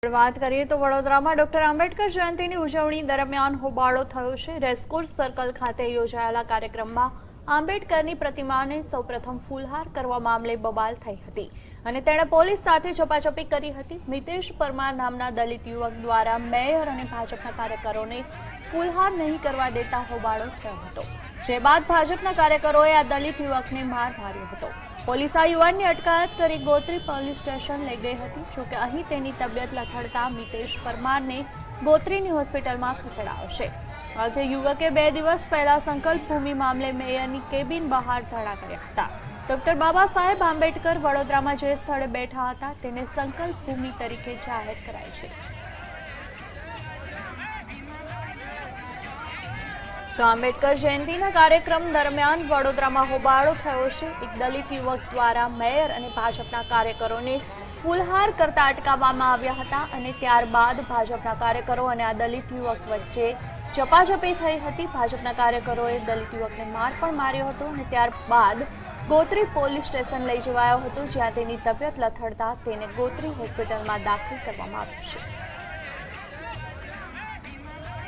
વાત કરીએ તો વડોદરામાં ડોક્ટર આંબેડકર જયંતિની ઉજવણી દરમિયાન હોબાળો થયો છે। રેસકોર્સ સર્કલ ખાતે યોજાયેલા કાર્યક્રમમાં આંબેડકરની પ્રતિમાને સૌપ્રથમ ફૂલહાર કરવા મામલે બબાલ થઈ હતી અને તેણે પોલીસ સાથે ઝપાઝપી કરી હતી। મિતેશ પરમાર નામના દલિત યુવક દ્વારા મેયર અને ભાજપના કાર્યકરોને ફૂલહાર નહીં કરવા દેતા હોબાળો થયો હતો, જે બાદ ભાજપના કાર્યકરોએ આ દલિત યુવકને માર માર્યો હતો। પોલીસ આ યુવાનની અટકાયત કરી ગોત્રી પોલીસ સ્ટેશન લઈ ગઈ હતી। જોકે અહીં તેની તબિયત લથડતા મિતેશ પરમારને ગોત્રીની હોસ્પિટલમાં ખસેડાયો છે। આજે યુવકે 2 દિવસ પહેલા સંકલ્પ ભૂમિ મામલે મેયરની કેબિન બહાર ધરણા કર્યા હતા। ડોક્ટર બાબા સાહેબ આંબેડકર વડોદરામાં જે સ્થળે બેઠા હતા તેને સંકલ્પ ભૂમિ તરીકે જાહેર કરાઈ છે। તો આંબેડકર જયંતિના કાર્યક્રમ દરમિયાન વડોદરામાં હોબાળો થયો છે। એક દલિત યુવક દ્વારા મેયર અને ભાજપના કાર્યકરોને ફૂલહાર કરતા અટકાવવામાં આવ્યા હતા અને ત્યારબાદ ભાજપના કાર્યકરો અને આ દલિત યુવક વચ્ચે ઝપાઝપી થઈ હતી। ભાજપના કાર્યકરોએ દલિત યુવકને માર પણ માર્યો હતો અને ત્યારબાદ ગોત્રી પોલીસ સ્ટેશન લઈ જવાયો હતો, જ્યાં તેની તબિયત લથડતા તેને ગોત્રી હોસ્પિટલમાં દાખલ કરવામાં આવ્યો છે।